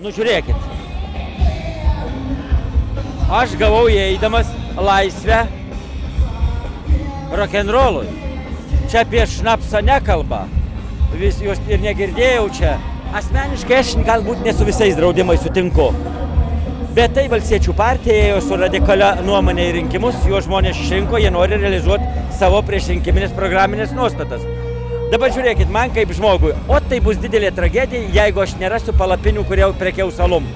Nu žiūrėkit. Aš gavau įeidamas laisvę rock'n'rollui. Čia apie šnapsą nekalba. Vis jos ir negirdėjau čia. Asmeniškai aš galbūt ne su visais draudimais sutinku. Bet tai Valstiečių partija ėjo su radikalia nuomonė į rinkimus, jo žmonės išrinko, jie nori realizuoti savo priešrinkiminės programinės nuostatas. Dabar žiūrėkit, man kaip žmogui, o tai bus didelė tragedija, jeigu aš nerasiu palapinių, kurie prekiaus alum.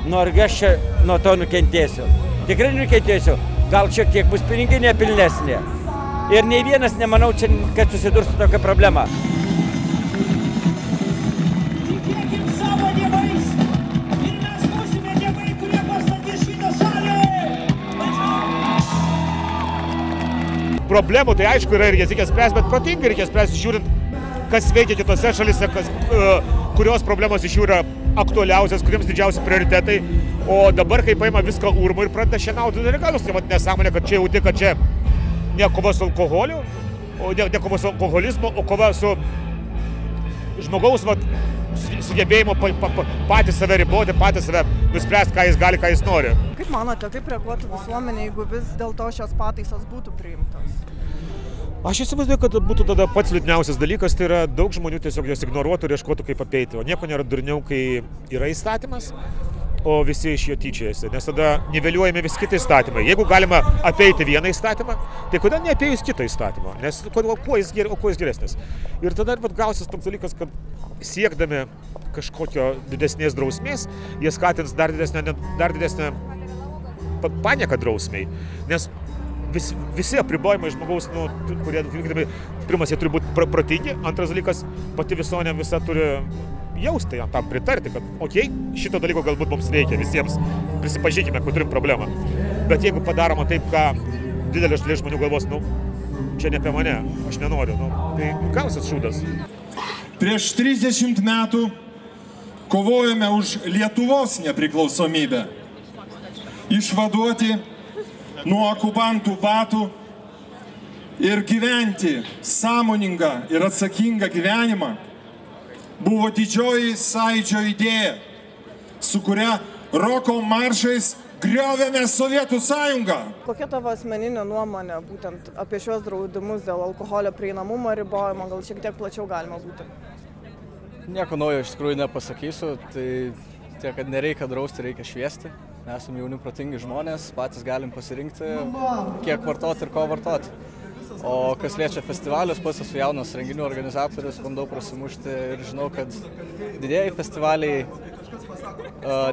Nu argi aš čia nuo to nukentėsiu. Tikrai nukentėsiu, gal šiek tiek bus piniginė pilnesnė. Ir nei vienas nemanau, čia, kad susidurs su tokia problema. Problemų tai aišku yra ir jas reikia spręsti, bet protingai reikia spręsti, žiūrint, kas veikia kitose šalise, kurios problemos iš jų yra aktualiausias, kuriems didžiausi prioritetai. O dabar, kai paima viską urmu ir pradeda šienauti dalykus, tai nesąmonė, kad čia jauti, kad čia ne kova su alkoholiu, ne kova su alkoholizmu, o kova su žmogaus sugebėjimo patys save riboti, patys save nuspręsti, ką jis gali, ką jis nori. Kaip manote, kaip reaguotų visuomenė, jeigu vis dėlto šios pataisos būtų priimtos? Aš įsivaizduoju, kad būtų tada pats liūdniausias dalykas, tai yra daug žmonių tiesiog jos ignoruotų ir ieškotų kaip apeiti. O nieko nėra durniau, kai yra įstatymas, o visi iš jo tyčiojasi, nes tada niveliuojami vis kiti įstatymai. Jeigu galima apeiti vieną įstatymą, tai kodėl neapėjus kitą įstatymą? Nes kuo jis geresnis? Ir tada gausis toks dalykas, kad siekdami kažkokio didesnės drausmės, jie skatins dar didesnę panieką drausmiai. Nes visi apribojimai žmogaus, kurie vykdami, pirmas, jie turi būti protingi, antras dalykas, pati visuomenė visa turi jausti, tam pritarti, kad okei, šito dalyko galbūt mums reikia visiems, prisipažinkime, kad turim problemą. Bet jeigu padaroma taip, ką didelė šalis žmonių galvos, čia ne apie mane, aš nenoriu, tai gausis šūdas. Prieš 30 metų kovojame už Lietuvos nepriklausomybę. Išvaduoti nuo okupantų batų ir gyventi sąmoningą ir atsakingą gyvenimą buvo didžioji Sąjūdžio idėja, su kuria roko maršais griovėme Sovietų sąjungą. Kokia tavo asmeninė nuomonė būtent apie šios draudimus dėl alkoholio prieinamumo ribojimo, gal šiek tiek plačiau galima būti? Nieko naujo iš tikrųjų nepasakysiu, tai tiek, kad nereikia drausti, reikia šviesti. Esame jauni protingi žmonės, patys galim pasirinkti, kiek vartoti ir ko vartoti. O kas liečia festivalius, pats esu jaunas renginių organizatorius, bandau prasimušti ir žinau, kad didieji festivaliai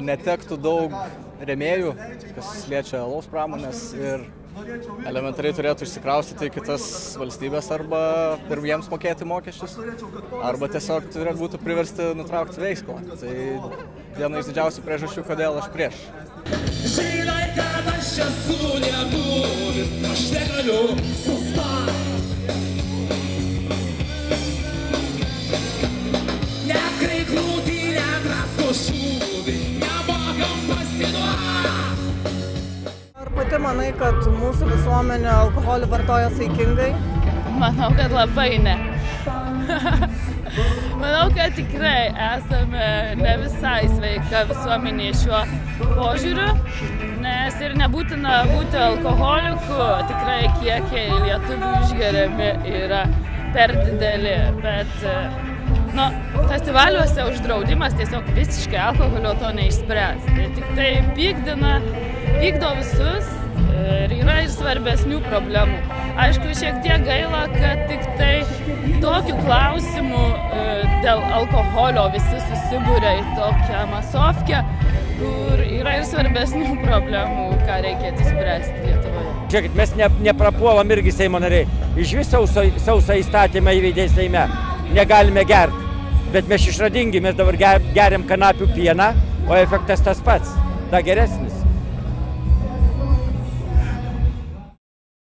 netektų daug rėmėjų, kas liečia alaus pramonės ir elementariai turėtų išsikraustyti į kitas valstybės arba ir jiems mokėti mokesčius, arba tiesiog turėtų būti priversti nutraukti veiklą. Tai viena iš didžiausių priežasčių, kodėl aš prieš. Žinai, kad aš esu lietuvis, aš negaliu sustoti. Nekreik krūtinę, drasko šūvį, nemokam pasiduoti. Ar pati manai, kad mūsų visuomenė alkoholį vartoja saikingai? Manau, kad labai ne. Manau, kad tikrai esame ne visai sveika visuomenė šiuo požiūriu, nes ir nebūtina būti alkoholiku, tikrai kiekiai lietuvių išgeriami yra per dideli, bet festivaliuose uždraudimas tiesiog visiškai alkoholio to neišspręs. Tai tik tai pykdo visus ir yra ir svarbesnių problemų. Aišku, šiek tiek gaila, kad tik tai tokių klausimų dėl alkoholio visi susibūrė į tokią masovkę, kur yra ir svarbesnių problemų, ką reikėtų spręsti Lietuvoje. Žiūrėkit, mes neprapuolam irgi Seimo nariai. Iš vis sausą įstatymą įveidė Seime. Negalime gerti. Bet mes išradingi, mes dabar geriam kanapių pieną, o efektas tas pats, da geresnis.